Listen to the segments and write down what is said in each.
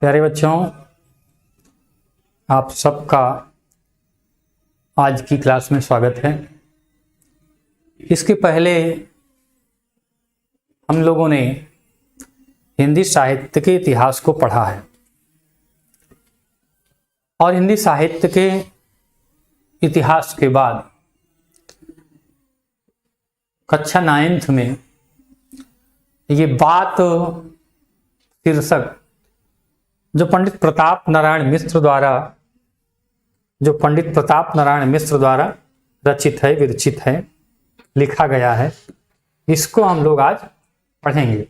प्यारे बच्चों, आप सबका आज की क्लास में स्वागत है। इसके पहले हम लोगों ने हिंदी साहित्य के इतिहास को पढ़ा है और हिंदी साहित्य के इतिहास के बाद कक्षा 9th में ये बात शीर्षक जो पंडित प्रताप नारायण मिश्र द्वारा रचित है, विरचित है, लिखा गया है, इसको हम लोग आज पढ़ेंगे।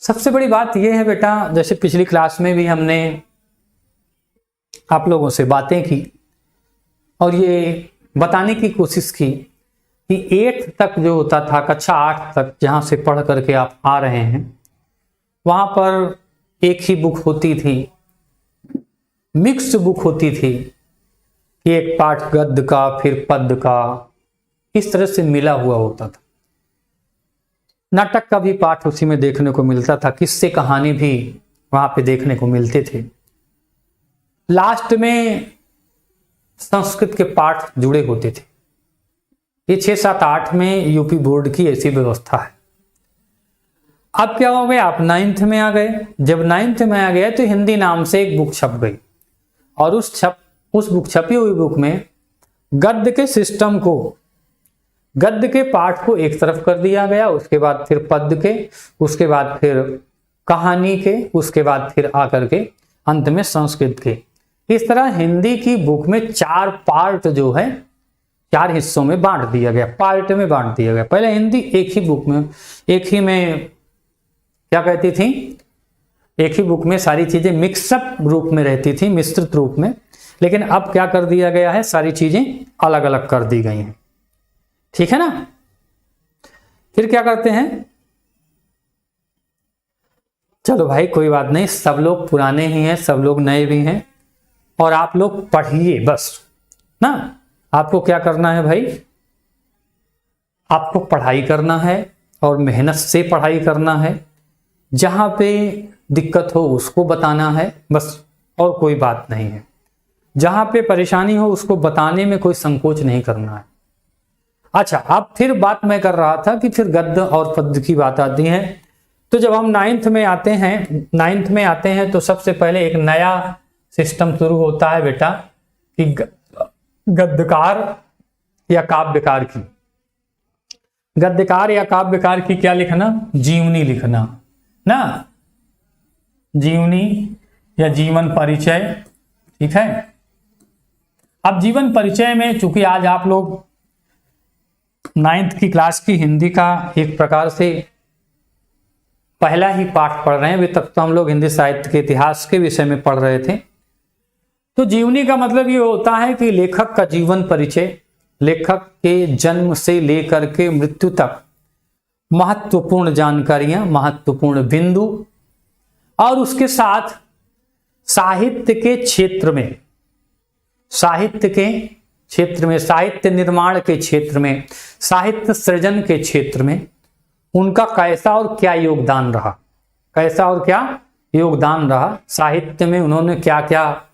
सबसे बड़ी बात यह है बेटा, जैसे पिछली क्लास में भी हमने आप लोगों से बातें की और ये बताने की कोशिश की कि 8th तक जो होता था, कक्षा 8 तक जहाँ से पढ़ करके आप आ रहे हैं, वहाँ पर एक ही बुक होती थी, मिक्स्ड बुक होती थी कि एक पाठ गद्य का फिर पद्य का, इस तरह से मिला हुआ होता था। नाटक का भी पाठ उसी में देखने को मिलता था, किस्से कहानी भी वहां पे देखने को मिलते थे। लास्ट में संस्कृत के पाठ जुड़े होते थे। ये 6, 7, 8 में यूपी बोर्ड की ऐसी व्यवस्था है। अब क्या हो गया, आप 9th में आ गए। जब 9th में आ गए तो हिंदी नाम से एक बुक छप गई और उस बुक छपी हुई बुक में गद्य के सिस्टम को, गद्य के पाठ को एक तरफ कर दिया गया, उसके बाद फिर पद्य के, उसके बाद फिर कहानी के, उसके बाद फिर आकर के अंत में संस्कृत के। इस तरह हिंदी की बुक में 4 पार्ट जो है, 4 हिस्सों में बांट दिया गया, पार्ट में बांट दिया गया। पहले हिंदी एक ही बुक में, एक ही में क्या कहती थी, एक ही बुक में सारी चीजें मिक्सअप रूप में रहती थी, मिश्रित रूप में। लेकिन अब क्या कर दिया गया है, सारी चीजें अलग अलग कर दी गई हैं। ठीक है ना। फिर क्या करते हैं, चलो भाई कोई बात नहीं, सब लोग पुराने ही हैं, सब लोग नए भी हैं और आप लोग पढ़िए बस ना। आपको क्या करना है भाई, आपको पढ़ाई करना है और मेहनत से पढ़ाई करना है। जहां पे दिक्कत हो उसको बताना है बस, और कोई बात नहीं है। जहां पे परेशानी हो उसको बताने में कोई संकोच नहीं करना है। अच्छा, अब फिर बात मैं कर रहा था कि फिर गद्य और पद्य की बात आती है। तो जब हम 9th में आते हैं तो सबसे पहले एक नया सिस्टम शुरू होता है बेटा कि गद्यकार या काव्यकार की, गद्यकार या काव्यकार की क्या लिखना, जीवनी लिखना ना, जीवनी या जीवन परिचय। ठीक है। अब जीवन परिचय में चूंकि आज आप लोग 9th की क्लास की हिंदी का एक प्रकार से पहला ही पाठ पढ़ रहे हैं, अभी तक तो हम लोग हिंदी साहित्य के इतिहास के विषय में पढ़ रहे थे। तो जीवनी का मतलब ये होता है कि लेखक का जीवन परिचय, लेखक के जन्म से लेकर के मृत्यु तक महत्वपूर्ण जानकारियां, महत्वपूर्ण बिंदु, और उसके साथ साहित्य के क्षेत्र में, साहित्य निर्माण के क्षेत्र में, साहित्य सृजन के क्षेत्र में उनका कैसा और क्या योगदान रहा, साहित्य में उन्होंने क्या क्या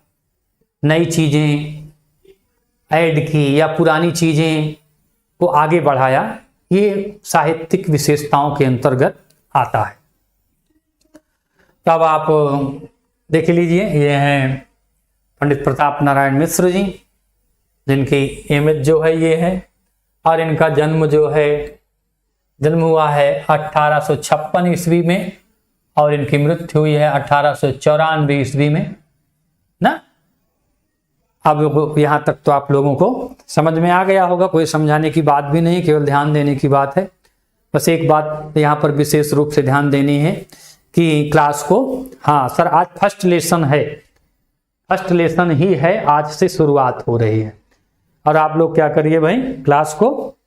नई चीजें ऐड की या पुरानी चीजें को आगे बढ़ाया, ये साहित्यिक विशेषताओं के अंतर्गत आता है। तब आप देख लीजिए, ये हैं पंडित प्रताप नारायण मिश्र जी, जिनकी इमेज जो है ये है, और इनका जन्म हुआ है 1856 ईस्वी में और इनकी मृत्यु हुई है 1894 ईस्वी में ना। अब यहां तक तो आप लोगों को समझ में आ गया होगा, कोई समझाने की बात भी नहीं, केवल ध्यान देने की बात है। बस एक बात यहां पर विशेष रूप से ध्यान देनी है कि क्लास को, हाँ सर आज फर्स्ट लेसन ही है, आज से शुरुआत हो रही है। और आप लोग क्या करिए भाई, क्लास को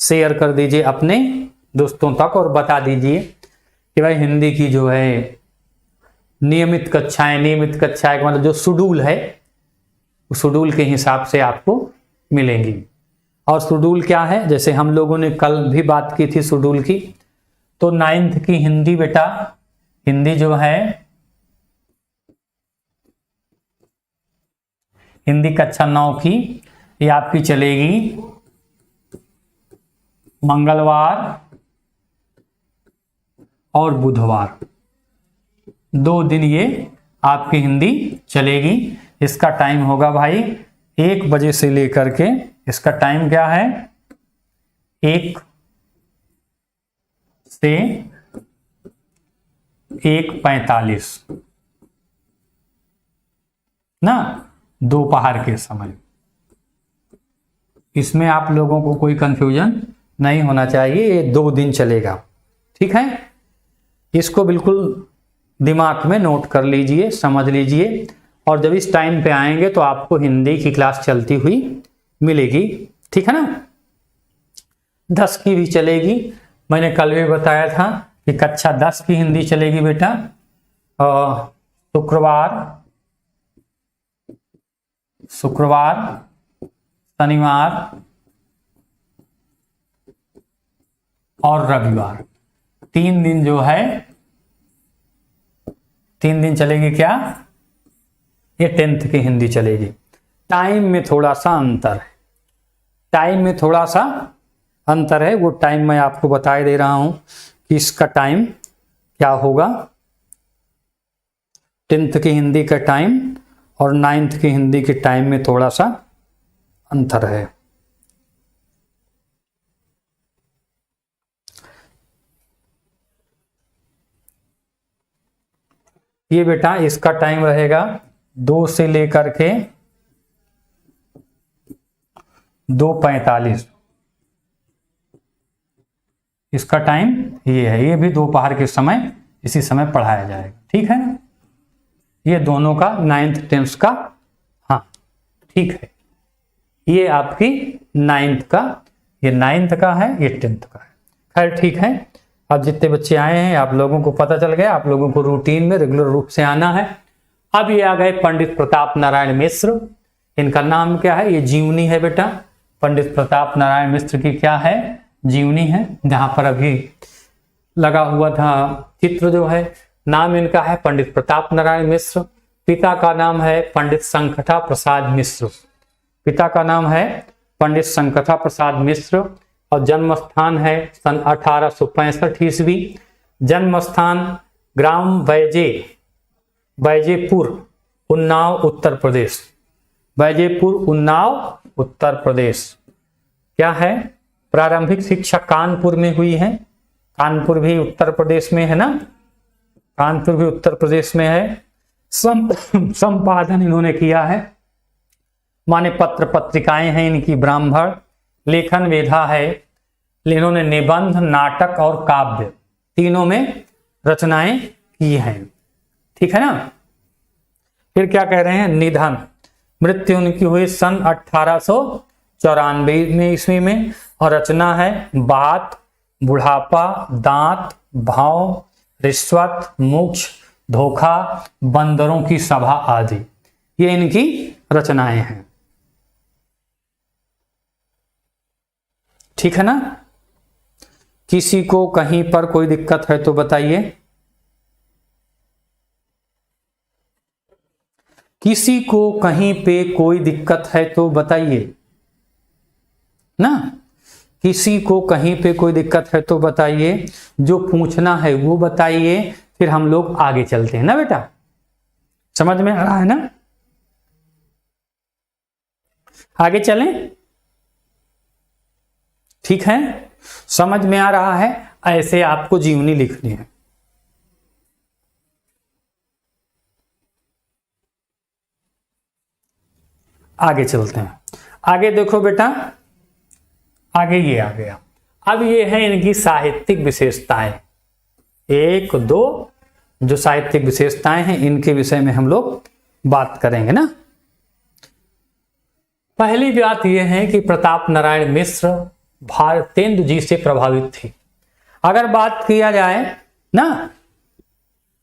शेयर कर दीजिए अपने दोस्तों तक और बता दीजिए कि भाई हिंदी की जो है नियमित कक्षाएं का मतलब जो शेड्यूल है, उस शेड्यूल के हिसाब से आपको मिलेंगी। और शेड्यूल क्या है, जैसे हम लोगों ने कल भी बात की थी शेड्यूल की, तो 9th की हिंदी बेटा, हिंदी जो है हिंदी कक्षा 9 की, ये आपकी चलेगी मंगलवार और बुधवार, 2 दिन ये आपकी हिंदी चलेगी। इसका टाइम होगा भाई 1 बजे से लेकर के, इसका टाइम क्या है, 1 से 1:45 ना, दोपहर के समय। इसमें आप लोगों को कोई कंफ्यूजन नहीं होना चाहिए, ये 2 दिन चलेगा, ठीक है। इसको बिल्कुल दिमाग में नोट कर लीजिए, समझ लीजिए, और जब इस टाइम पे आएंगे तो आपको हिंदी की क्लास चलती हुई मिलेगी, ठीक है ना। 10 की भी चलेगी, मैंने कल भी बताया था कि कक्षा 10 की हिंदी चलेगी बेटा शुक्रवार, शनिवार और रविवार, 3 दिन जो है, 3 दिन चलेगी क्या, ये 10th की हिंदी चलेगी। टाइम में थोड़ा सा अंतर है, टाइम में थोड़ा सा अंतर है, वो टाइम मैं आपको बता दे रहा हूं कि इसका टाइम क्या होगा। 10th की हिंदी का टाइम और 9th की हिंदी के टाइम में थोड़ा सा अंतर है। ये बेटा इसका टाइम रहेगा 2 से लेकर के 2:45, इसका टाइम ये है, ये भी दोपहर के समय इसी समय पढ़ाया जाएगा, ठीक है ना। ये दोनों का 9th 10th का, हाँ ठीक है, ये आपकी 9th का, ये 9th का है, ये 10th का है। खैर ठीक है, अब जितने बच्चे आए हैं आप लोगों को पता चल गया, आप लोगों को रूटीन में रेगुलर रूप से आना है। अब ये आ गए पंडित प्रताप नारायण मिश्र, इनका नाम क्या है, ये जीवनी है बेटा, पंडित प्रताप नारायण मिश्र की क्या है, जीवनी है, जहां पर अभी लगा हुआ था चित्र जो है। नाम इनका है पंडित प्रताप नारायण मिश्र, पिता का नाम है पंडित संकटा प्रसाद मिश्र, पिता का नाम है पंडित संकटा प्रसाद मिश्र, और जन्म स्थान है सन 1865 ईस्वी, जन्म स्थान ग्राम बैजेपुर उन्नाव उत्तर प्रदेश, बैजेपुर उन्नाव उत्तर प्रदेश। क्या है, प्रारंभिक शिक्षा कानपुर में हुई है, कानपुर भी उत्तर प्रदेश में है ना, कानपुर भी उत्तर प्रदेश में है। संपादन इन्होंने किया है, माने पत्र पत्रिकाएं हैं इनकी ब्राह्मण, लेखन वेधा है, इन्होंने निबंध, नाटक और काव्य तीनों में रचनाएं की हैं, ठीक है ना। फिर क्या कह रहे हैं, निधन, मृत्यु उनकी हुई सन 1894 में ईस्वी में, और रचना है बात, बुढ़ापा, दांत, भाव, रिश्वत, मोक्ष, धोखा, बंदरों की सभा आदि, ये इनकी रचनाएं हैं, ठीक है ना। किसी को कहीं पर कोई दिक्कत है तो बताइए, किसी को कहीं पे कोई दिक्कत है तो बताइए ना, किसी को कहीं पे कोई दिक्कत है तो बताइए, जो पूछना है वो बताइए, फिर हम लोग आगे चलते हैं ना बेटा, समझ में आ रहा है ना। आगे चलें, ठीक है, समझ में आ रहा है। ऐसे आपको जीवनी लिखनी है। आगे चलते हैं, आगे देखो बेटा, आगे ये आ गया। अब ये है इनकी साहित्यिक विशेषताएं, 1 2 जो साहित्यिक विशेषताएं हैं इनके विषय में हम लोग बात करेंगे ना। पहली बात यह है कि प्रताप नारायण मिश्र भारतेंदु जी से प्रभावित थे। अगर बात किया जाए ना,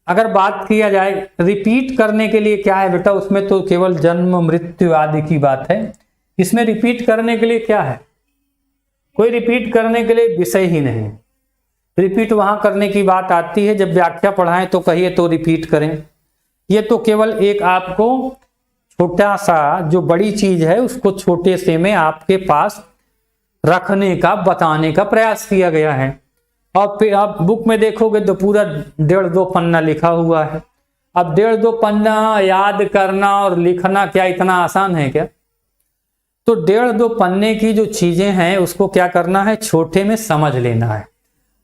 अगर बात किया जाए रिपीट करने के लिए क्या है बेटा, उसमें तो केवल जन्म मृत्यु आदि की बात है, इसमें रिपीट करने के लिए क्या है, कोई रिपीट करने के लिए विषय ही नहीं। रिपीट वहां करने की बात आती है जब व्याख्या पढ़ाएं तो कहिए तो रिपीट करें, ये तो केवल एक आपको छोटा सा जो बड़ी चीज है उसको छोटे से में आपके पास रखने का बताने का प्रयास किया गया है। और फिर आप बुक में देखोगे तो पूरा 1.5-2 पन्ना लिखा हुआ है। अब 1.5-2 पन्ना याद करना और लिखना क्या इतना आसान है क्या? तो 1.5-2 पन्ने की जो चीजें हैं उसको क्या करना है, छोटे में समझ लेना है,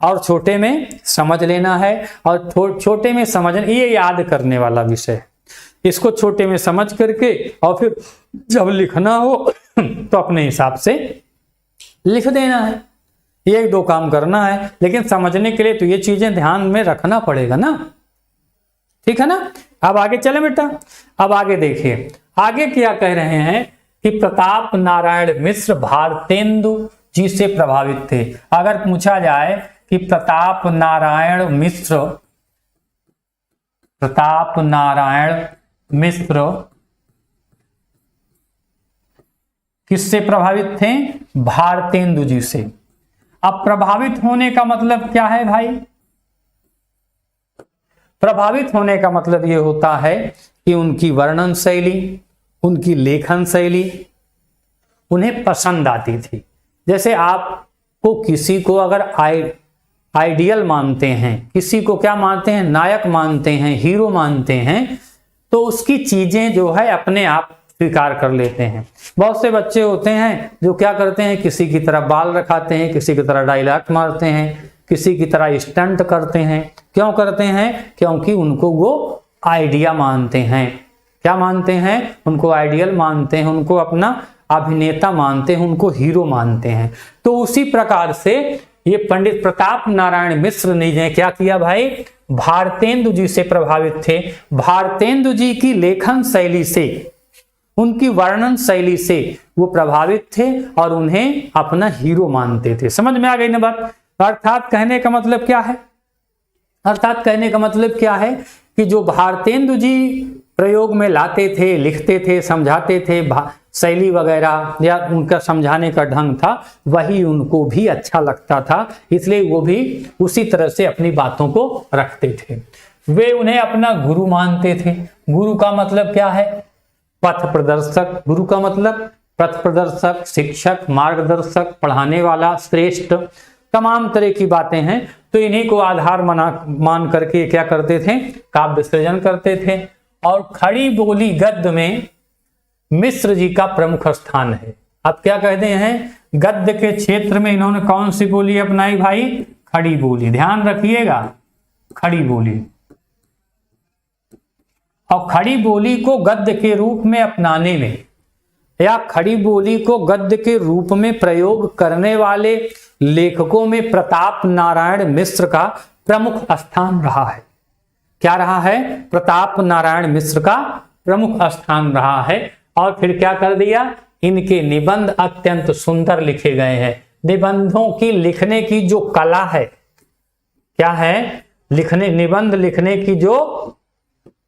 और छोटे में समझ लेना है, और छोटे में समझना, ये याद करने वाला विषय है। इसको छोटे में समझ करके और फिर जब लिखना हो तो अपने हिसाब से लिख देना है। ये 1-2 काम करना है, लेकिन समझने के लिए तो ये चीजें ध्यान में रखना पड़ेगा ना, ठीक है ना। अब आगे चले बेटा, अब आगे देखिए आगे क्या कह रहे हैं कि प्रताप नारायण मिश्र भारतेंदु जी से प्रभावित थे। अगर पूछा जाए कि प्रताप नारायण मिश्र किससे प्रभावित थे? भारतेंदु जी से। अब प्रभावित होने का मतलब क्या है भाई? प्रभावित होने का मतलब यह होता है कि उनकी वर्णन शैली, उनकी लेखन शैली उन्हें पसंद आती थी। जैसे आपको किसी को अगर आइडियल मानते हैं, किसी को क्या मानते हैं, नायक मानते हैं, हीरो मानते हैं, तो उसकी चीजें जो है अपने आप स्वीकार कर लेते हैं। बहुत से बच्चे होते हैं जो क्या करते हैं, किसी की तरह बाल रखाते हैं, किसी की तरह डायलॉग मारते हैं, किसी की तरह स्टंट करते हैं। क्यों करते हैं? क्योंकि उनको वो आइडिया मानते हैं। क्या मानते हैं? उनको आइडियल मानते हैं, उनको अपना अभिनेता मानते हैं, उनको हीरो मानते हैं। तो उसी प्रकार से ये पंडित प्रताप नारायण मिश्र ने क्या किया भाई, भारतेंदु जी से प्रभावित थे। भारतेंदु जी की लेखन शैली से, उनकी वर्णन शैली से वो प्रभावित थे और उन्हें अपना हीरो मानते थे। समझ में आ गई ना बात? अर्थात कहने का मतलब क्या है? अर्थात कहने का मतलब क्या है कि जो भारतेंदु जी प्रयोग में लाते थे, लिखते थे, समझाते थे, शैली वगैरह या उनका समझाने का ढंग था, वही उनको भी अच्छा लगता था, इसलिए वो भी उसी तरह से अपनी बातों को रखते थे। वे उन्हें अपना गुरु मानते थे। गुरु का मतलब क्या है? पथ प्रदर्शक। गुरु का मतलब पथ प्रदर्शक, शिक्षक, मार्गदर्शक, पढ़ाने वाला, श्रेष्ठ, तमाम तरह की बातें हैं। तो इन्हीं को आधार मान करके क्या करते थे, काव्य सृजन करते थे। और खड़ी बोली गद्य में मिश्र जी का प्रमुख स्थान है। अब क्या कहते हैं, गद्य के क्षेत्र में इन्होंने कौन सी बोली अपनाई भाई? खड़ी बोली। ध्यान रखिएगा, खड़ी बोली। और खड़ी बोली को गद्य के रूप में अपनाने में या खड़ी बोली को गद्य के रूप में प्रयोग करने वाले लेखकों में प्रताप नारायण मिश्र का प्रमुख स्थान रहा है। क्या रहा है? प्रताप नारायण मिश्र का प्रमुख स्थान रहा है। और फिर क्या कर दिया, इनके निबंध अत्यंत सुंदर लिखे गए हैं। निबंधों की लिखने की जो कला है, क्या है, निबंध लिखने की जो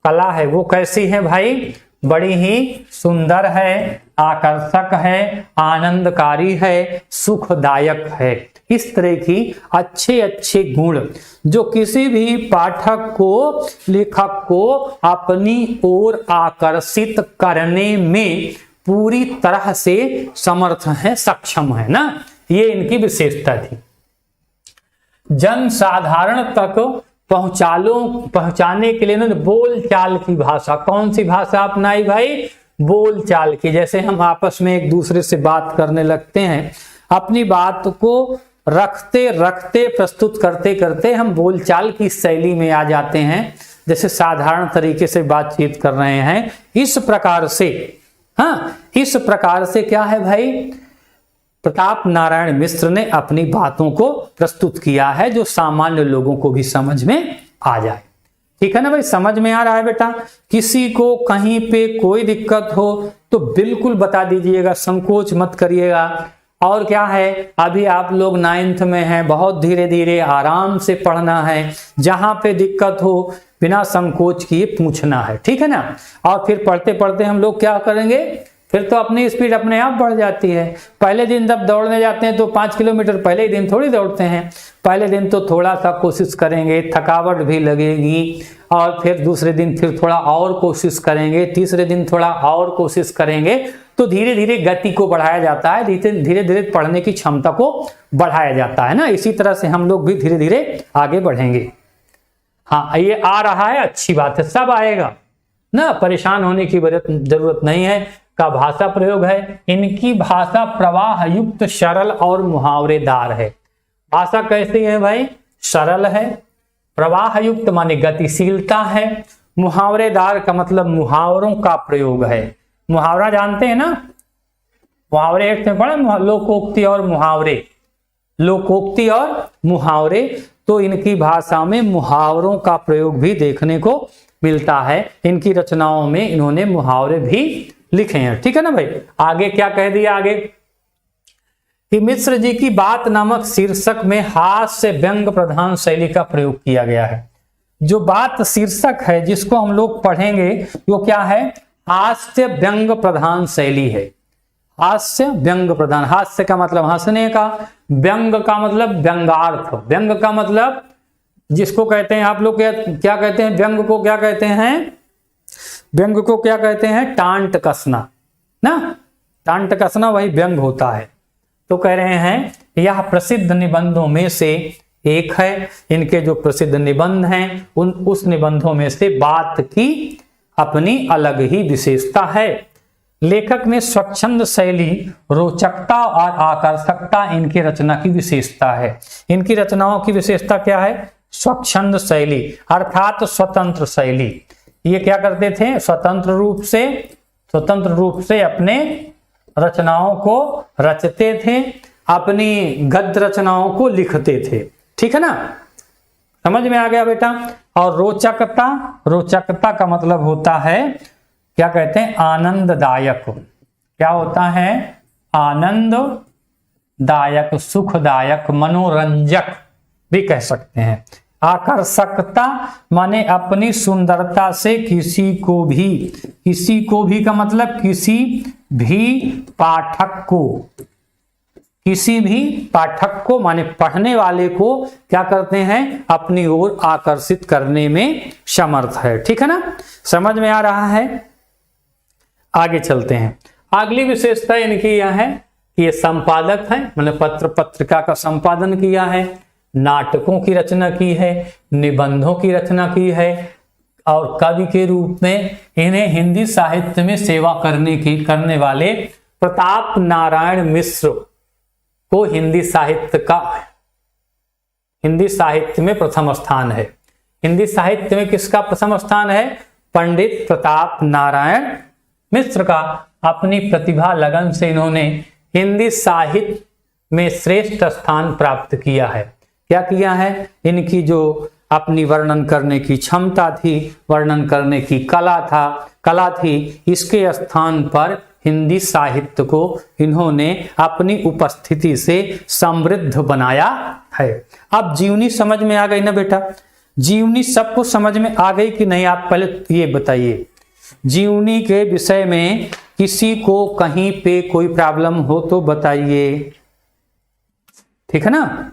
कला है वो कैसी है भाई? बड़ी ही सुंदर है, आकर्षक है, आनंदकारी है, सुखदायक है। इस तरह की अच्छे अच्छे गुण जो किसी भी पाठक को, लेखक को अपनी ओर आकर्षित करने में पूरी तरह से समर्थ है, सक्षम है ना, ये इनकी विशेषता थी। जन साधारण तक पहुंचाने के लिए उन्होंने बोल चाल की भाषा, कौन सी भाषा अपनाई भाई? बोल चाल की। जैसे हम आपस में एक दूसरे से बात करने लगते हैं, अपनी बात को रखते रखते, प्रस्तुत करते करते हम बोलचाल की शैली में आ जाते हैं, जैसे साधारण तरीके से बातचीत कर रहे हैं। इस प्रकार से, हाँ, इस प्रकार से क्या है भाई, प्रताप नारायण मिश्र ने अपनी बातों को प्रस्तुत किया है जो सामान्य लोगों को भी समझ में आ जाए। ठीक है ना भाई, समझ में आ रहा है बेटा? किसी को कहीं पे कोई दिक्कत हो तो बिल्कुल बता दीजिएगा, संकोच मत करिएगा। और क्या है, अभी आप लोग 9th में हैं, बहुत धीरे धीरे आराम से पढ़ना है। जहां पे दिक्कत हो बिना संकोच किए पूछना है, ठीक है ना। और फिर पढ़ते पढ़ते हम लोग क्या करेंगे, फिर तो अपनी स्पीड अपने आप बढ़ जाती है। पहले दिन जब दौड़ने जाते हैं तो 5 किलोमीटर पहले ही दिन थोड़ी दौड़ते हैं, पहले दिन तो थोड़ा सा कोशिश करेंगे, थकावट भी लगेगी, और फिर दूसरे दिन फिर थोड़ा और कोशिश करेंगे, तीसरे दिन थोड़ा और कोशिश करेंगे, तो धीरे धीरे गति को बढ़ाया जाता है, धीरे धीरे पढ़ने की क्षमता को बढ़ाया जाता है ना। इसी तरह से हम लोग भी धीरे धीरे आगे बढ़ेंगे। हाँ, ये आ रहा है, अच्छी बात है, सब आएगा ना, परेशान होने की जरूरत नहीं है। का भाषा प्रयोग है, इनकी भाषा प्रवाह युक्त, सरल और मुहावरेदार है। भाषा कैसी है भाई? सरल है, प्रवाह युक्त माने गतिशीलता है, मुहावरेदार का मतलब मुहावरों का प्रयोग है। मुहावरा जानते हैं ना, मुहावरे एक में पढ़ा, लोकोक्ति और मुहावरे, लोकोक्ति और मुहावरे, तो इनकी भाषा में मुहावरों का प्रयोग भी देखने को मिलता है। इनकी रचनाओं में इन्होंने मुहावरे भी लिखे हैं, ठीक है ना भाई। आगे क्या कह दिया, आगे कि मिश्र जी की बात नामक शीर्षक में हास्य व्यंग प्रधान शैली का प्रयोग किया गया है। जो बात शीर्षक है जिसको हम लोग पढ़ेंगे वो क्या है? हास्य व्यंग प्रधान शैली है। हास्य व्यंग प्रधान, हास्य का मतलब हंसने का, व्यंग का मतलब व्यंगार्थ, व्यंग का मतलब जिसको कहते हैं आप लोग क्या कहते हैं, व्यंग को क्या कहते हैं? व्यंग को क्या कहते हैं? टांट कसना ना, टांट कसना वही व्यंग होता है। तो कह रहे हैं यह प्रसिद्ध निबंधों में से एक है। इनके जो प्रसिद्ध निबंध हैं उस निबंधों में से बात की अपनी अलग ही विशेषता है। लेखक ने स्वच्छंद शैली, रोचकता और आकर्षकता इनकी रचना की विशेषता है। इनकी रचनाओं की विशेषता क्या है? स्वच्छंद शैली अर्थात स्वतंत्र शैली। ये क्या करते थे? स्वतंत्र रूप से अपने रचनाओं को रचते थे, अपनी गद्य रचनाओं को लिखते थे, ठीक है ना, समझ में आ गया बेटा। और रोचकता, रोचकता का मतलब होता है क्या कहते हैं? आनंददायक। क्या होता है? आनंददायक, सुखदायक, मनोरंजक भी कह सकते हैं। आकर्षकता माने अपनी सुंदरता से किसी को भी का मतलब किसी भी पाठक को माने पढ़ने वाले को क्या करते हैं? अपनी ओर आकर्षित करने में समर्थ है, ठीक है ना, समझ में आ रहा है। आगे चलते हैं। अगली विशेषता इनकी यह है कि ये संपादक है, मतलब पत्र पत्रिका का संपादन किया है, नाटकों की रचना की है, निबंधों की रचना की है, और कवि के रूप में इन्हें हिंदी साहित्य में सेवा करने वाले प्रताप नारायण मिश्र को हिंदी साहित्य में प्रथम स्थान है। हिंदी साहित्य में किसका प्रथम स्थान है? पंडित प्रताप नारायण मिश्र का। अपनी प्रतिभा लगन से इन्होंने हिंदी साहित्य में श्रेष्ठ स्थान प्राप्त किया है। क्या किया है? इनकी जो अपनी वर्णन करने की क्षमता थी, वर्णन करने की कला थी, इसके स्थान पर हिंदी साहित्य को इन्होंने अपनी उपस्थिति से समृद्ध बनाया है। अब जीवनी समझ में आ गई ना बेटा? जीवनी सबको समझ में आ गई कि नहीं? आप पहले ये बताइए, जीवनी के विषय में किसी को कहीं पे कोई प्रॉब्लम हो तो बताइए, ठीक है ना।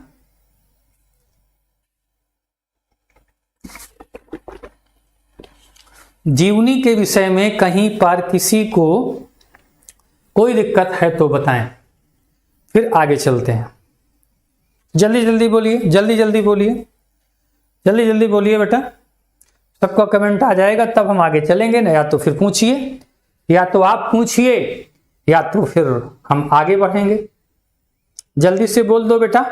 जीवनी के विषय में कहीं पर किसी को कोई दिक्कत है तो बताएं, फिर आगे चलते हैं। जल्दी जल्दी बोलिए, जल्दी बोलिए बेटा, सबका कमेंट आ जाएगा तब हम आगे चलेंगे ना। या तो फिर पूछिए, या तो आप पूछिए, या तो फिर हम आगे बढ़ेंगे। जल्दी से बोल दो बेटा,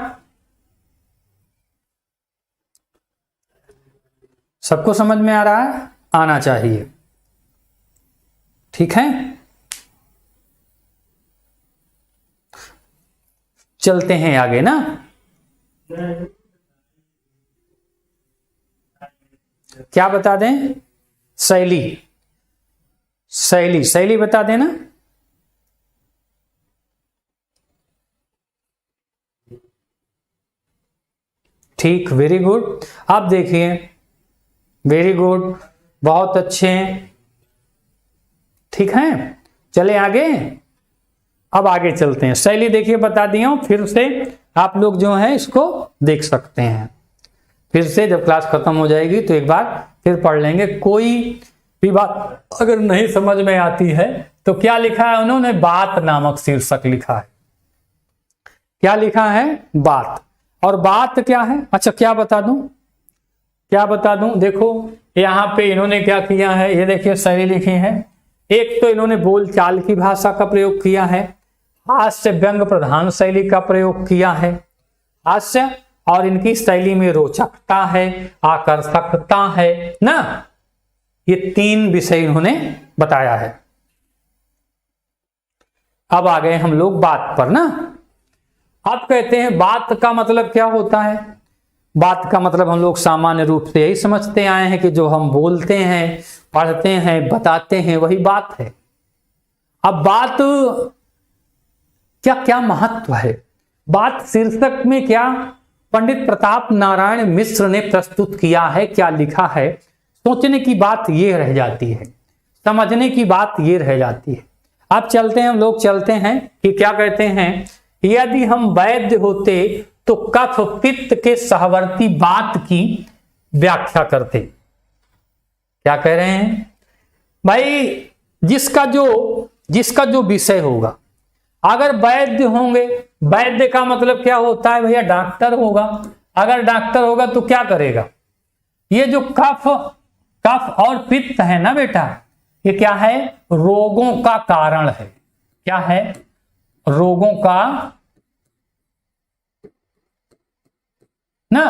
सबको समझ में आ रहा है? आना चाहिए, ठीक है। चलते हैं आगे ना। क्या बता दें? शैली बता देना। ठीक, वेरी गुड। आप देखिए, वेरी गुड, बहुत अच्छे हैं, ठीक है। चले आगे, अब आगे चलते हैं। शैली देखिए बता दिया हूं, फिर से आप लोग जो है इसको देख सकते हैं। फिर से जब क्लास खत्म हो जाएगी तो एक बार फिर पढ़ लेंगे। कोई भी बात अगर नहीं समझ में आती है तो क्या लिखा है उन्होंने, बात नामक शीर्षक लिखा है। क्या लिखा है, बात। और बात क्या है, अच्छा क्या बता दूं, देखो यहां पे इन्होंने क्या किया है, ये देखिए शैली लिखी है। एक तो इन्होंने बोलचाल की भाषा का प्रयोग किया है, हास्य व्यंग प्रधान शैली का प्रयोग किया है। हास्य और इनकी शैली में रोचकता है, आकर्षकता है ना, ये 3 विषय इन्होंने बताया है। अब आ गए हम लोग बात पर ना। अब कहते हैं बात का मतलब क्या होता है। बात का मतलब हम लोग सामान्य रूप से यही समझते आए हैं कि जो हम बोलते हैं, पढ़ते हैं, बताते हैं, वही बात है। अब बात क्या क्या महत्व है, बात शीर्षक में क्या पंडित प्रताप नारायण मिश्र ने प्रस्तुत किया है, क्या लिखा है, सोचने की बात ये रह जाती है, समझने की बात ये रह जाती है। अब चलते हैं, हम लोग चलते हैं कि क्या कहते हैं, यदि हम वैद्य होते तो कफ पित्त के सहवर्ती बात की व्याख्या करते। क्या कह रहे हैं भाई, जिसका जो विषय होगा, अगर वैद्य होंगे, वैद्य का मतलब क्या होता है भैया, डॉक्टर होगा। अगर डॉक्टर होगा तो क्या करेगा, ये जो कफ और पित्त है ना बेटा, ये क्या है, रोगों का कारण है। क्या है, रोगों का ना,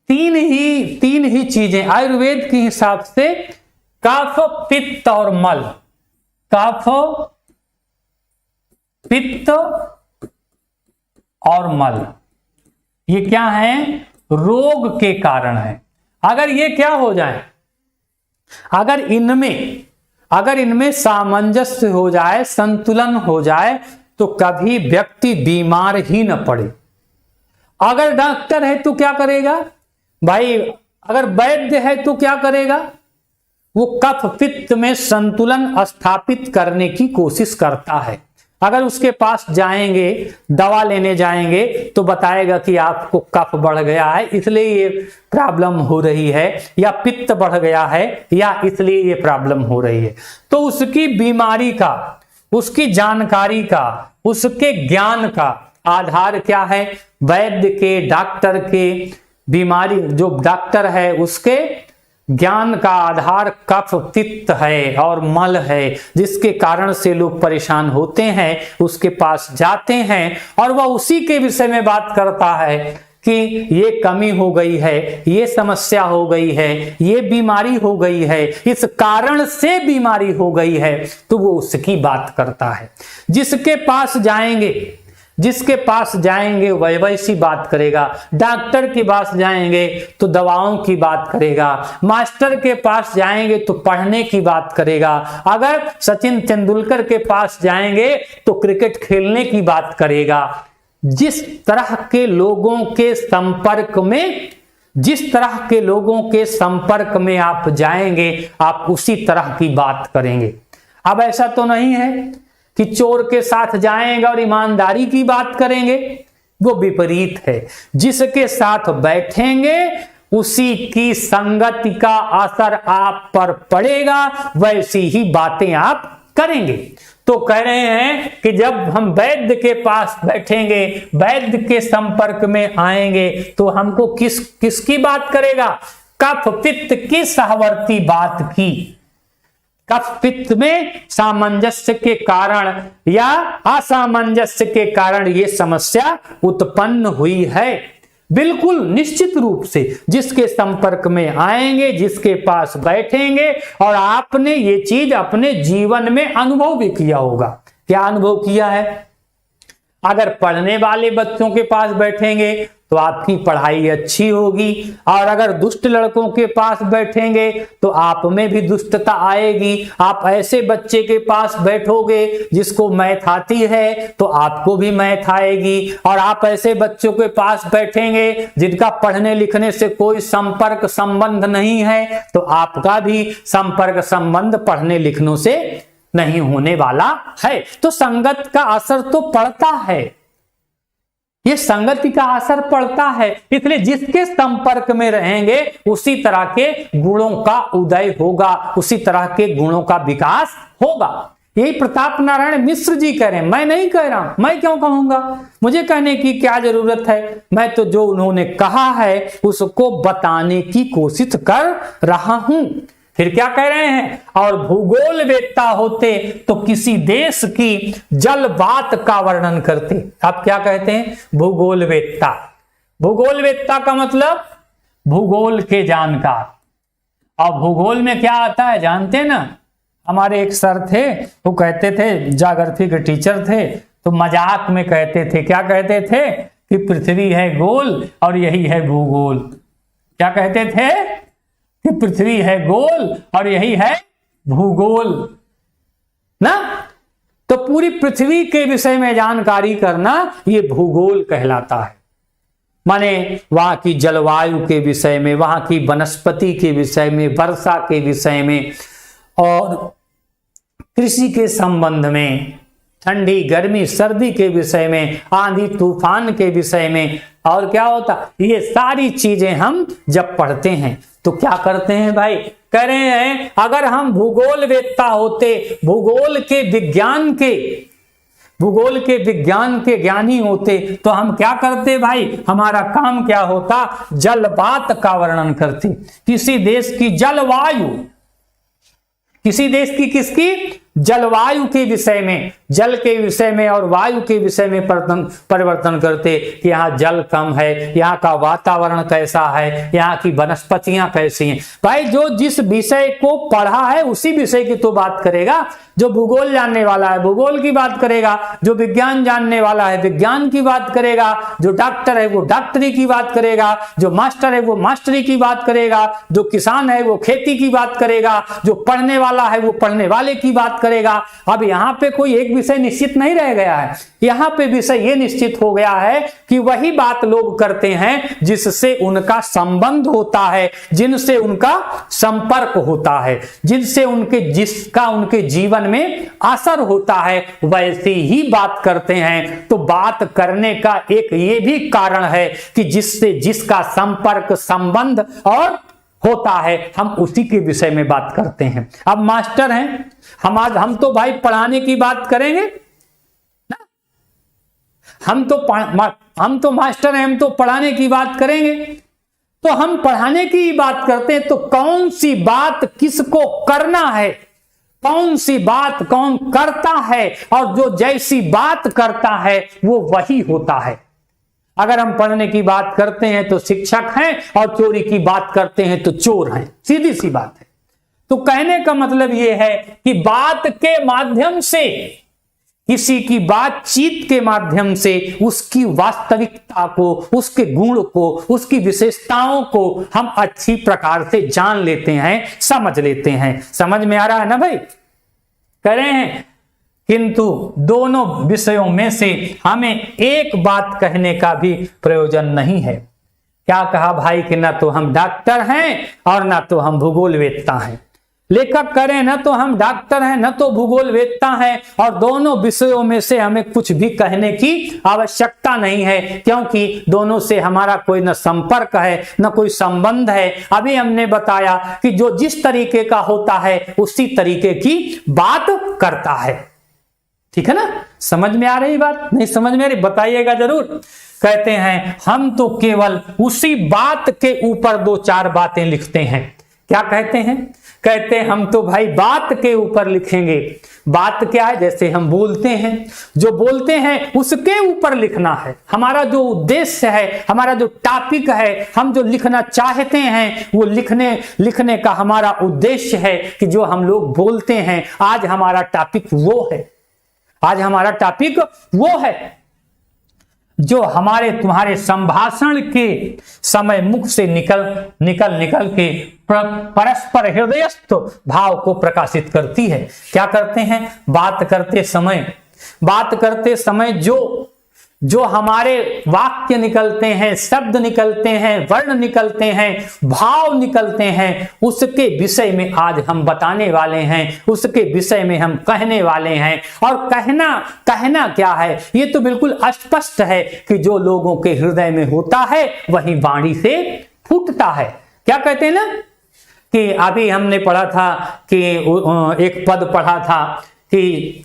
तीन ही चीजें आयुर्वेद के हिसाब से, कफ पित्त और मल। कफ पित्त और मल, ये क्या है, रोग के कारण है। अगर ये क्या हो जाए, अगर इनमें सामंजस्य हो जाए, संतुलन हो जाए, तो कभी व्यक्ति बीमार ही न पड़े। अगर डॉक्टर है तो क्या करेगा भाई, अगर वैद्य है तो क्या करेगा, वो कफ पित्त में संतुलन स्थापित करने की कोशिश करता है। अगर उसके पास जाएंगे, दवा लेने जाएंगे, तो बताएगा कि आपको कफ बढ़ गया है इसलिए ये प्रॉब्लम हो रही है, या पित्त बढ़ गया है या इसलिए ये प्रॉब्लम हो रही है। तो उसकी बीमारी का, उसकी जानकारी का, उसके ज्ञान का आधार क्या है, वैद्य के, डॉक्टर के, बीमारी जो डॉक्टर है उसके ज्ञान का आधार कफ पित्त है और मल है, जिसके कारण से लोग परेशान होते हैं, उसके पास जाते हैं और वह उसी के विषय में बात करता है कि ये कमी हो गई है, ये समस्या हो गई है, ये बीमारी हो गई है, इस कारण से बीमारी हो गई है, तो वो उसकी बात करता है। जिसके पास जाएंगे वह वैसी बात करेगा। डॉक्टर के पास जाएंगे तो दवाओं की बात करेगा, मास्टर के पास जाएंगे तो पढ़ने की बात करेगा, अगर सचिन तेंदुलकर के पास जाएंगे तो क्रिकेट खेलने की बात करेगा। जिस तरह के लोगों के संपर्क में आप जाएंगे, आप उसी तरह की बात करेंगे। अब ऐसा तो नहीं है कि चोर के साथ जाएंगे और ईमानदारी की बात करेंगे, वो विपरीत है। जिसके साथ बैठेंगे उसी की संगति का असर आप पर पड़ेगा, वैसी ही बातें आप करेंगे। तो कह रहे हैं कि जब हम वैद्य के पास बैठेंगे, वैद्य के संपर्क में आएंगे, तो हमको किसकी बात करेगा, कफ पित्त की सहवर्ती बात की। कफ पित्त में सामंजस्य के कारण या असामंजस्य के कारण ये समस्या उत्पन्न हुई है। बिल्कुल निश्चित रूप से जिसके संपर्क में आएंगे, जिसके पास बैठेंगे, और आपने ये चीज अपने जीवन में अनुभव भी किया होगा। क्या अनुभव किया है, अगर पढ़ने वाले बच्चों के पास बैठेंगे तो आपकी पढ़ाई अच्छी होगी, और अगर दुष्ट लड़कों के पास बैठेंगे तो आप में भी दुष्टता आएगी। आप ऐसे बच्चे के पास बैठोगे जिसको मैथ आती है तो आपको भी मैथ आएगी, और आप ऐसे बच्चों के पास बैठेंगे जिनका पढ़ने लिखने से कोई संपर्क संबंध नहीं है तो आपका भी संपर्क संबंध पढ़ने लिखने से नहीं होने वाला है। तो संगत का असर तो पड़ता है, ये संगति का असर पड़ता है, इसलिए जिसके संपर्क में रहेंगे उसी तरह के गुणों का उदय होगा, उसी तरह के गुणों का विकास होगा। यही प्रताप नारायण मिश्र जी कह रहे हैं, मैं नहीं कह रहा हूं। मैं क्यों कहूंगा, मुझे कहने की क्या जरूरत है। मैं तो जो उन्होंने कहा है उसको बताने की कोशिश कर रहा हूं। फिर क्या कह रहे हैं, और भूगोल वेत्ता होते तो किसी देश की जल बात का वर्णन करते। आप क्या कहते हैं, भूगोल वेत्ता। भूगोल वेत्ता का मतलब भूगोल के जानकार। और भूगोल में क्या आता है जानते हैं ना, हमारे एक सर थे, वो कहते थे, जागृति के टीचर थे, तो मजाक में कहते थे, क्या कहते थे कि पृथ्वी है गोल और यही है भूगोल। क्या कहते थे कि पृथ्वी है गोल और यही है भूगोल ना। तो पूरी पृथ्वी के विषय में जानकारी करना ये भूगोल कहलाता है। माने वहां की जलवायु के विषय में, वहां की वनस्पति के विषय में, वर्षा के विषय में, और कृषि के संबंध में, ठंडी गर्मी सर्दी के विषय में, आंधी तूफान के विषय में, और क्या होता, ये सारी चीजें हम जब पढ़ते हैं तो क्या करते हैं भाई, कह रहे हैं अगर हम भूगोल वेत्ता होते, भूगोल के विज्ञान के ज्ञानी होते, तो हम क्या करते भाई, हमारा काम क्या होता, जलवात का वर्णन करते। किसी देश की जलवायु, किसी देश की किसकी जलवायु के विषय में, जल के विषय में और वायु के विषय में परिवर्तन करते कि यहाँ जल कम है, यहाँ का वातावरण कैसा है, यहाँ की वनस्पतियां कैसी हैं। भाई जो जिस विषय को पढ़ा है उसी विषय की तो बात करेगा। जो भूगोल जानने वाला है भूगोल की बात करेगा, जो विज्ञान जानने वाला है विज्ञान की बात करेगा, जो डॉक्टर है वो डॉक्टरी की बात करेगा, जो मास्टर है वो मास्टरी की बात करेगा, जो किसान है वो खेती की बात करेगा, जो पढ़ने वाला है वो पढ़ने वाले की बात करेगा। अब यहाँ पे कोई एक विषय निश्चित नहीं रह गया है, यहाँ पे विषय ये निश्चित हो गया है कि वही बात लोग करते हैं जिससे उनका संबंध होता है, जिनसे उनका संपर्क होता है, जिनसे जिसका उनके जीवन में असर होता है, वैसी ही बात करते हैं। तो बात करने का एक ये भी कारण है कि जिससे जिसका संपर्क संबंध और होता है, हम उसी के विषय में बात करते हैं। अब मास्टर हैं, हम तो भाई पढ़ाने की बात करेंगे ना, हम तो मास्टर हैं, हम तो पढ़ाने की बात करेंगे। तो हम पढ़ाने की बात करते हैं, तो कौन सी बात किसको करना है, कौन सी बात कौन करता है, और जो जैसी बात करता है वो वही होता है। अगर हम पढ़ने की बात करते हैं तो शिक्षक हैं, और चोरी की बात करते हैं तो चोर हैं, सीधी सी बात है। तो कहने का मतलब यह है कि बात के माध्यम से, किसी की बातचीत के माध्यम से उसकी वास्तविकता को, उसके गुण को, उसकी विशेषताओं को हम अच्छी प्रकार से जान लेते हैं, समझ लेते हैं। समझ में आ रहा है ना भाई, कह रहे हैं। किंतु दोनों विषयों में से हमें एक बात कहने का भी प्रयोजन नहीं है। क्या कहा भाई कि ना तो हम डॉक्टर हैं और ना तो हम भूगोल वेत्ता हैं। लेखक करें ना तो हम डॉक्टर हैं, ना तो भूगोल वेत्ता हैं, और दोनों विषयों में से हमें कुछ भी कहने की आवश्यकता नहीं है, क्योंकि दोनों से हमारा कोई न संपर्क है न कोई संबंध है। अभी हमने बताया कि जो जिस तरीके का होता है उसी तरीके की बात करता है। ठीक है ना, समझ में आ रही बात? नहीं समझ में आ रही बताइएगा जरूर। कहते हैं हम तो केवल उसी बात के ऊपर दो चार बातें लिखते हैं। क्या कहते हैं? कहते हैं हम तो भाई बात के ऊपर लिखेंगे। बात क्या है? जैसे हम बोलते हैं, जो बोलते हैं उसके ऊपर लिखना है। हमारा जो उद्देश्य है, हमारा जो टॉपिक है, हम जो लिखना चाहते हैं, वो लिखने का हमारा उद्देश्य है कि जो हम लोग बोलते हैं, आज हमारा टॉपिक वो है। आज हमारा टॉपिक वो है जो हमारे तुम्हारे संभाषण के समय मुख से निकल के परस्पर हृदयस्थ भाव को प्रकाशित करती है। क्या करते हैं? बात करते समय जो जो हमारे वाक्य निकलते हैं, शब्द निकलते हैं, वर्ण निकलते हैं, भाव निकलते हैं, उसके विषय में आज हम बताने वाले हैं, उसके विषय में हम कहने वाले हैं। और कहना क्या है, ये तो बिल्कुल स्पष्ट है कि जो लोगों के हृदय में होता है वही वाणी से फूटता है। क्या कहते हैं ना कि अभी हमने पढ़ा था कि एक पद पढ़ा था कि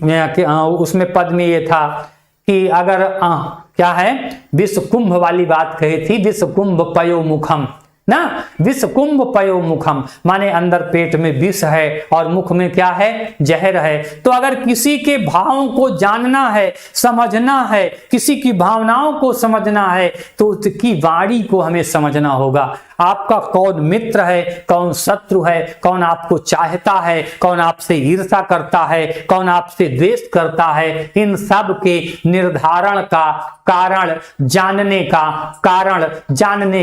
उसमें पद में ये था कि अगर क्या है, विष कुंभ वाली बात कही थी, विष कुंभ पयो मुखम ना, विष कुंभ पयो मुखम, माने अंदर पेट में विष है और मुख में क्या है, जहर है। तो अगर किसी के भावों को जानना है, समझना है, किसी की भावनाओं को समझना है, तो उसकी वाणी को हमें समझना होगा। आपका कौन मित्र है, कौन शत्रु है, कौन आपको चाहता है, कौन आपसे ईर्ष्या करता है, कौन आपसे द्वेष करता है, इन सब के निर्धारण का जानने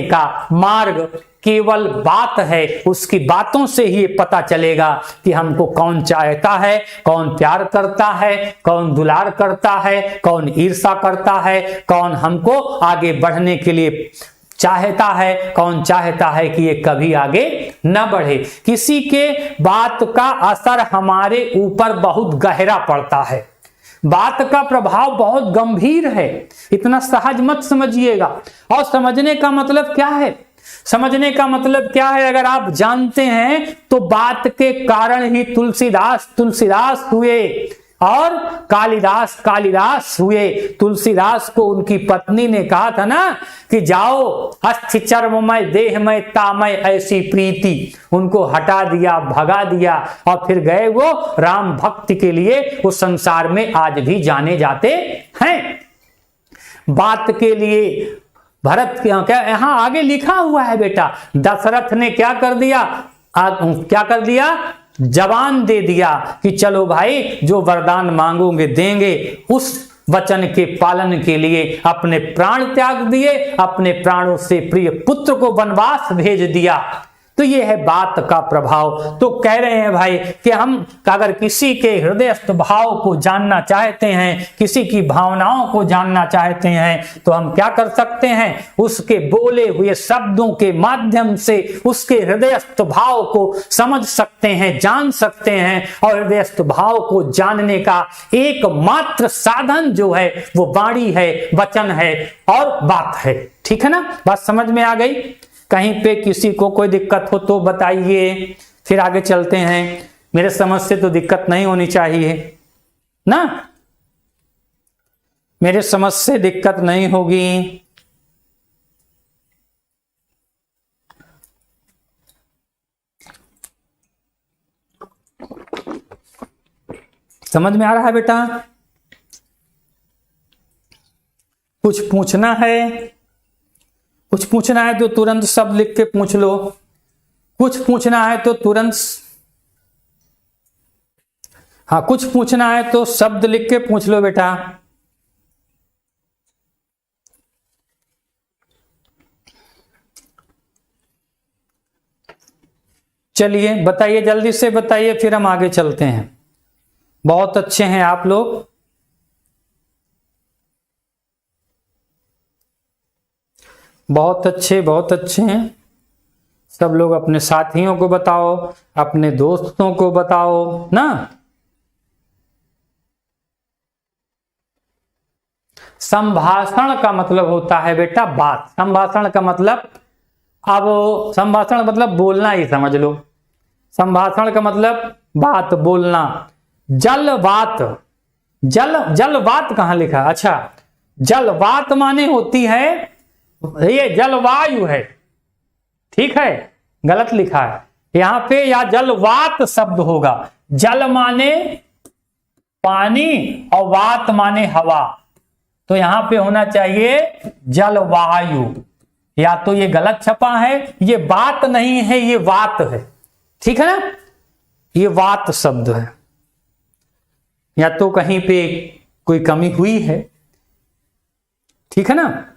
का मार्ग केवल बात है। उसकी बातों से ही पता चलेगा कि हमको कौन चाहता है, कौन प्यार करता है, कौन दुलार करता है, कौन ईर्ष्या करता है, कौन हमको आगे बढ़ने के लिए चाहता है, कौन चाहता है कि ये कभी आगे न बढ़े। किसी के बात का असर हमारे ऊपर बहुत गहरा पड़ता है, बात का प्रभाव बहुत गंभीर है, इतना सहज मत समझिएगा। और समझने का मतलब क्या है, समझने का मतलब क्या है, अगर आप जानते हैं तो बात के कारण ही तुलसीदास हुए और कालिदास हुए। तुलसीदास को उनकी पत्नी ने कहा था ना कि जाओ अस्थि चर्ममय देहमय तामय ऐसी प्रीति, उनको हटा दिया, भगा दिया और फिर गए वो राम भक्ति के लिए, उस संसार में आज भी जाने जाते हैं। बात के लिए भरत क्या यहां आगे लिखा हुआ है बेटा, दशरथ ने क्या कर दिया, जवान दे दिया कि चलो भाई जो वरदान मांगोगे देंगे। उस वचन के पालन के लिए अपने प्राण त्याग दिए, अपने प्राणों से प्रिय पुत्र को वनवास भेज दिया। तो ये है बात का प्रभाव। तो कह रहे हैं भाई कि हम अगर किसी के हृदयस्थ भाव को जानना चाहते हैं, किसी की भावनाओं को जानना चाहते हैं, तो हम क्या कर सकते हैं, उसके बोले हुए शब्दों के माध्यम से उसके हृदयस्थ भाव को समझ सकते हैं, जान सकते हैं। और हृदयस्थ भाव को जानने का एकमात्र साधन जो है वो वाणी है, वचन है और बात है। ठीक है ना, बात समझ में आ गई। कहीं पे किसी को कोई दिक्कत हो तो बताइए, फिर आगे चलते हैं। मेरे समझ से तो दिक्कत नहीं होनी चाहिए ना, मेरे समझ से दिक्कत नहीं होगी। समझ में आ रहा है बेटा? कुछ पूछना है? कुछ पूछना है तो तुरंत शब्द लिख के पूछ लो, कुछ पूछना है तो तुरंत, हाँ कुछ पूछना है तो शब्द लिख के पूछ लो बेटा। चलिए बताइए, जल्दी से बताइए, फिर हम आगे चलते हैं। बहुत अच्छे हैं आप लोग, बहुत अच्छे हैं सब लोग। अपने साथियों को बताओ, अपने दोस्तों को बताओ ना। संभाषण का मतलब होता है बेटा बात। संभाषण का मतलब, अब संभाषण मतलब बोलना ही समझ लो। संभाषण का मतलब बात बोलना। जलवात, जलवात कहां लिखा? अच्छा, जलवात माने होती है, ये जलवायु है, ठीक है, गलत लिखा है यहां पे, या जलवात शब्द होगा। जल माने पानी और वात माने हवा, तो यहां पे होना चाहिए जलवायु। या तो ये गलत छपा है, ये बात नहीं है, ये वात है, ठीक है ना, ये वात शब्द है, या तो कहीं पे कोई कमी हुई है, ठीक है ना।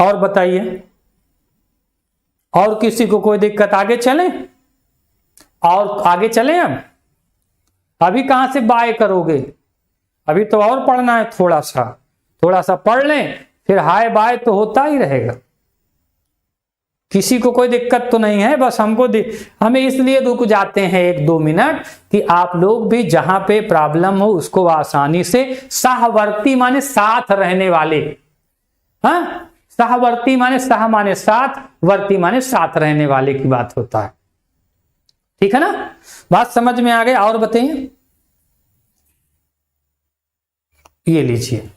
और बताइए, और किसी को कोई दिक्कत? आगे चलें, और आगे चलें। हम अभी कहां से बाय करोगे, अभी तो और पढ़ना है थोड़ा सा, थोड़ा सा पढ़ लें, फिर हाय बाय तो होता ही रहेगा, किसी को कोई दिक्कत तो नहीं है। बस हमें इसलिए रुक जाते हैं 1-2 मिनट कि आप लोग भी जहां पे प्रॉब्लम हो उसको आसानी से, सहवर्ती माने साथ रहने वाले, हाँ, सहवर्ती माने सह माने साथ, वर्ती माने साथ रहने वाले की बात होता है। ठीक है ना, बात समझ में आ गई? और बताइए, ये लीजिए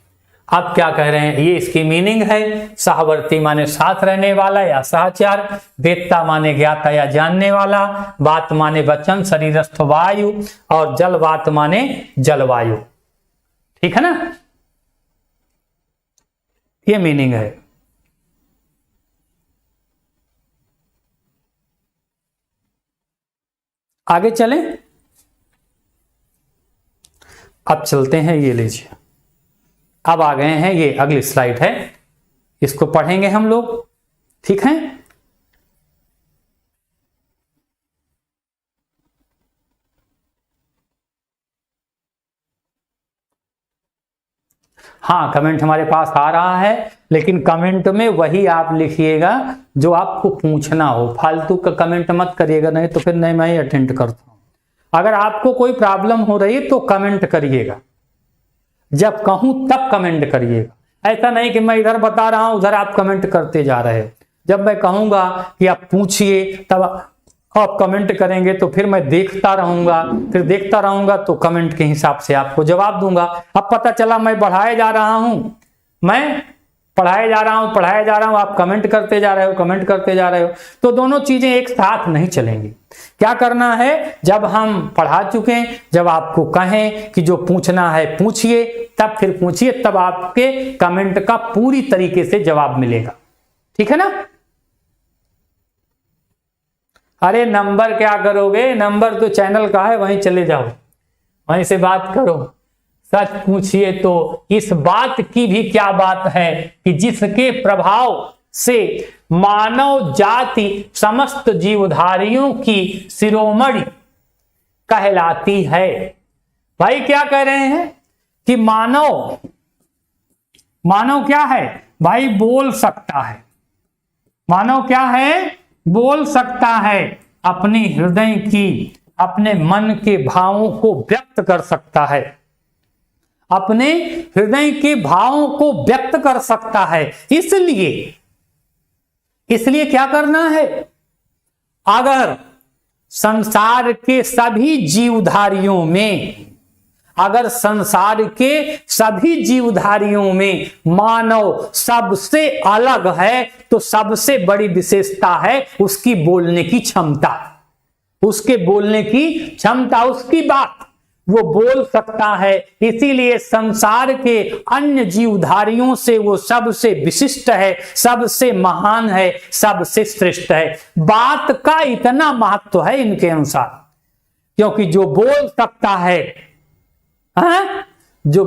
आप क्या कह रहे हैं, ये इसकी मीनिंग है। सहवर्ती माने साथ रहने वाला या सहचार, वेत्ता माने ज्ञाता या जानने वाला, वात माने वचन शरीरस्थ वायु, और जलवात माने जलवायु। ठीक है ना, ये मीनिंग है। आगे चलें, अब चलते हैं, ये लीजिए अब आ गए हैं, ये अगली स्लाइड है, इसको पढ़ेंगे हम लोग। ठीक है, हाँ कमेंट हमारे पास आ रहा है, लेकिन कमेंट में वही आप लिखिएगा जो आपको पूछना हो, फालतू का कमेंट मत करिएगा, नहीं तो फिर नहीं मैं ही अटेंड करता हूं। अगर आपको कोई प्रॉब्लम हो रही है तो कमेंट करिएगा, जब कहूं तब कमेंट करिएगा। ऐसा नहीं कि मैं इधर बता रहा हूं उधर आप कमेंट करते जा रहे हैं। जब मैं कहूंगा कि आप पूछिए तब आप कमेंट करेंगे, तो फिर मैं देखता रहूंगा तो कमेंट के हिसाब से आपको जवाब दूंगा। अब पता चला मैं पढ़ाए जा रहा हूं, पढ़ाया जा रहा हूं, आप कमेंट करते जा रहे हो, तो दोनों चीजें एक साथ नहीं चलेंगी। क्या करना है, जब हम पढ़ा चुके, जब आपको कहें कि जो पूछना है पूछिए, तब फिर पूछिए, तब आपके कमेंट का पूरी तरीके से जवाब मिलेगा। ठीक है ना? अरे नंबर क्या करोगे, नंबर तो चैनल का है, वहीं चले जाओ, वहीं से बात करो। सच पूछिए तो इस बात की भी क्या बात है कि जिसके प्रभाव से मानव जाति समस्त जीवधारियों की शिरोमणि कहलाती है। भाई क्या कह रहे हैं कि मानव क्या है भाई, बोल सकता है। मानव क्या है, बोल सकता है, अपने हृदय की, अपने मन के भावों को व्यक्त कर सकता है, अपने हृदय के भावों को व्यक्त कर सकता है। इसलिए क्या करना है, अगर संसार के सभी जीवधारियों में मानव सबसे अलग है, तो सबसे बड़ी विशेषता है उसकी बोलने की क्षमता, उसकी बात वो बोल सकता है। इसीलिए संसार के अन्य जीवधारियों से वो सबसे विशिष्ट है, सबसे महान है, सबसे श्रेष्ठ है। बात का इतना महत्व है इनके अनुसार, क्योंकि जो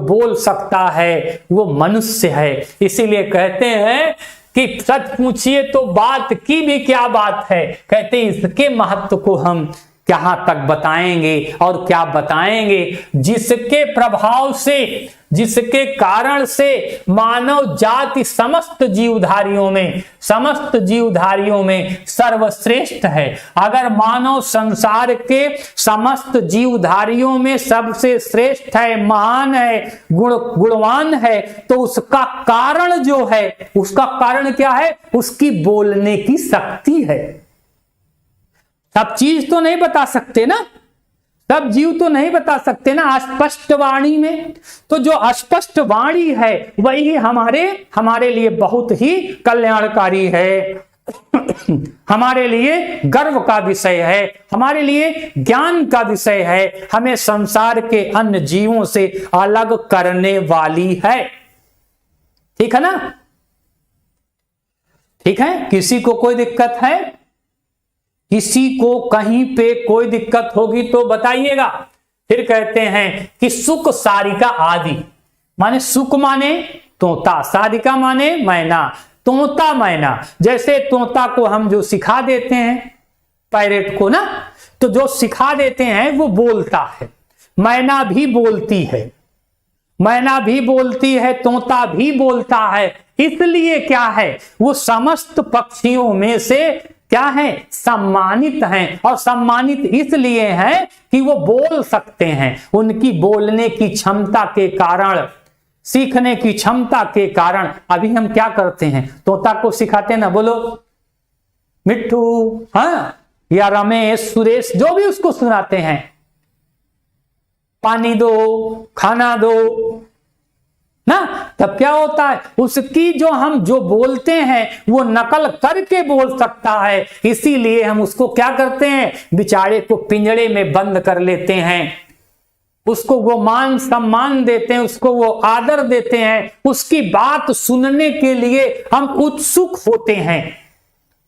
बोल सकता है वो मनुष्य है। इसीलिए कहते हैं कि सच पूछिए तो बात की भी क्या बात है। कहते इसके महत्व को हम कहां तक बताएंगे और क्या बताएंगे, जिसके प्रभाव से, जिसके कारण से मानव जाति समस्त जीवधारियों में सर्वश्रेष्ठ है। अगर मानव संसार के समस्त जीवधारियों में सबसे श्रेष्ठ है, महान है, गुणवान है, तो उसका कारण जो है, उसका कारण क्या है, उसकी बोलने की शक्ति है। सब चीज तो नहीं बता सकते ना, सब जीव तो नहीं बता सकते ना अस्पष्ट वाणी में। तो जो अस्पष्ट वाणी है वही हमारे लिए बहुत ही कल्याणकारी है, हमारे लिए गर्व का विषय है, हमारे लिए ज्ञान का विषय है, हमें संसार के अन्य जीवों से अलग करने वाली है। ठीक है ना? ठीक है, किसी को कोई दिक्कत है, किसी को कहीं पे कोई दिक्कत होगी तो बताइएगा। फिर कहते हैं कि सुख सारिका आदि, माने सुख माने तोता, सारिका माने मैना, तोता मैना। जैसे तोता को हम जो सिखा देते हैं, पैरेट को ना, तो जो सिखा देते हैं वो बोलता है, मैना भी बोलती है। मैना भी बोलती है, तोता भी बोलता है। इसलिए क्या है, वो समस्त पक्षियों में से क्या है, सम्मानित हैं। और सम्मानित इसलिए हैं कि वो बोल सकते हैं। उनकी बोलने की क्षमता के कारण, सीखने की क्षमता के कारण अभी हम क्या करते हैं, तोता को सिखाते हैं ना, बोलो मिट्ठू, हाँ, या रमेश, सुरेश, जो भी उसको सुनाते हैं, पानी दो, खाना दो ना, तब क्या होता है, उसकी जो हम जो बोलते हैं वो नकल करके बोल सकता है। इसीलिए हम उसको क्या करते हैं, बेचारे को पिंजड़े में बंद कर लेते हैं, उसको वो मान सम्मान देते हैं, उसको वो आदर देते हैं, उसकी बात सुनने के लिए हम उत्सुक होते हैं।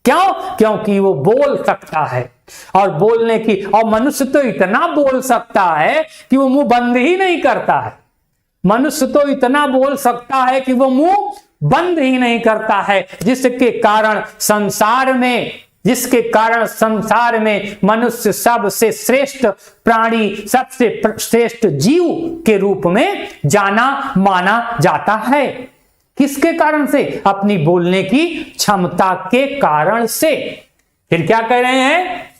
क्यों? क्योंकि वो बोल सकता है। और बोलने की, और मनुष्य तो इतना बोल सकता है कि वो मुंह बंद ही नहीं करता है। मनुष्य तो इतना बोल सकता है कि वो मुंह बंद ही नहीं करता है, जिसके कारण संसार में मनुष्य सबसे श्रेष्ठ प्राणी, सबसे श्रेष्ठ जीव के रूप में जाना माना जाता है। किसके कारण से? अपनी बोलने की क्षमता के कारण से। फिर क्या कह रहे हैं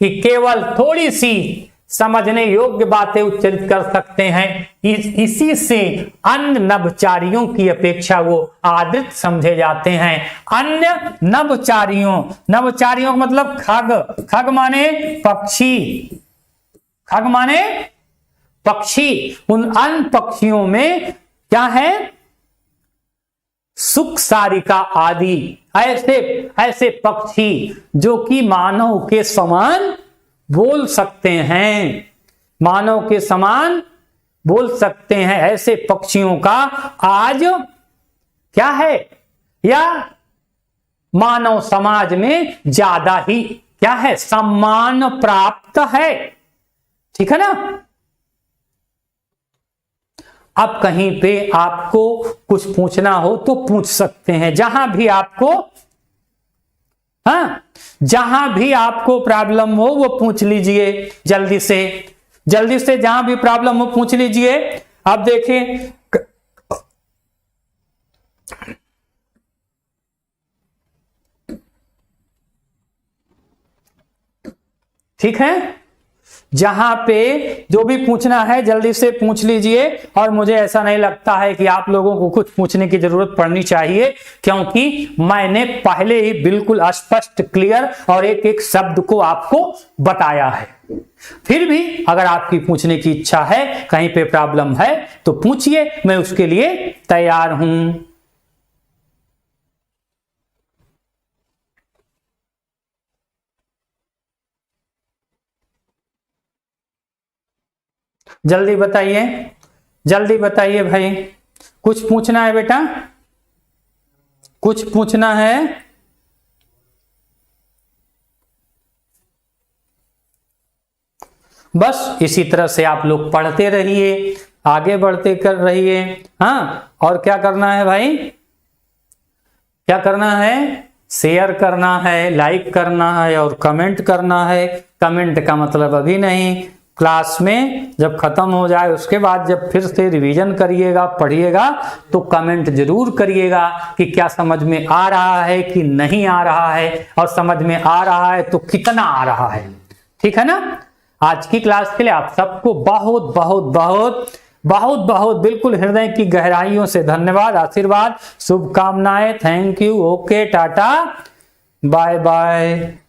कि केवल थोड़ी सी समझने योग्य बातें उच्चरित कर सकते हैं। इसी से अन्य नभचारियों की अपेक्षा वो आदृत समझे जाते हैं। अन्य नभचारियों, नभचारियों का मतलब खग, खग माने पक्षी, खग माने पक्षी। उन अन्य पक्षियों में क्या है, सुख, सारिका आदि ऐसे पक्षी जो कि मानव के समान बोल सकते हैं, मानव के समान बोल सकते हैं, ऐसे पक्षियों का आज क्या है, या मानव समाज में ज्यादा ही क्या है, सम्मान प्राप्त है। ठीक है ना। अब कहीं पे आपको कुछ पूछना हो तो पूछ सकते हैं, जहां भी आपको, हाँ, जहां भी आपको प्रॉब्लम हो वो पूछ लीजिए, जल्दी से जहां भी प्रॉब्लम हो पूछ लीजिए। अब देखें, ठीक है, जहां पे जो भी पूछना है जल्दी से पूछ लीजिए। और मुझे ऐसा नहीं लगता है कि आप लोगों को कुछ पूछने की जरूरत पड़नी चाहिए, क्योंकि मैंने पहले ही बिल्कुल स्पष्ट, क्लियर और एक एक शब्द को आपको बताया है। फिर भी अगर आपकी पूछने की इच्छा है, कहीं पे प्रॉब्लम है तो पूछिए, मैं उसके लिए तैयार हूं। जल्दी बताइए, जल्दी बताइए भाई, कुछ पूछना है बेटा, कुछ पूछना है? बस इसी तरह से आप लोग पढ़ते रहिए, आगे बढ़ते कर रहिए। हाँ, और क्या करना है भाई, क्या करना है, शेयर करना है, लाइक करना है और कमेंट करना है। कमेंट का मतलब अभी नहीं, क्लास में जब खत्म हो जाए उसके बाद जब फिर से रिवीजन करिएगा, पढ़िएगा, तो कमेंट जरूर करिएगा कि क्या समझ में आ रहा है कि नहीं आ रहा है, और समझ में आ रहा है तो कितना आ रहा है। ठीक है ना। आज की क्लास के लिए आप सबको बहुत बहुत बहुत बहुत बहुत बिल्कुल हृदय की गहराइयों से धन्यवाद, आशीर्वाद, शुभकामनाएं। Thank you. Okay, tata, bye bye.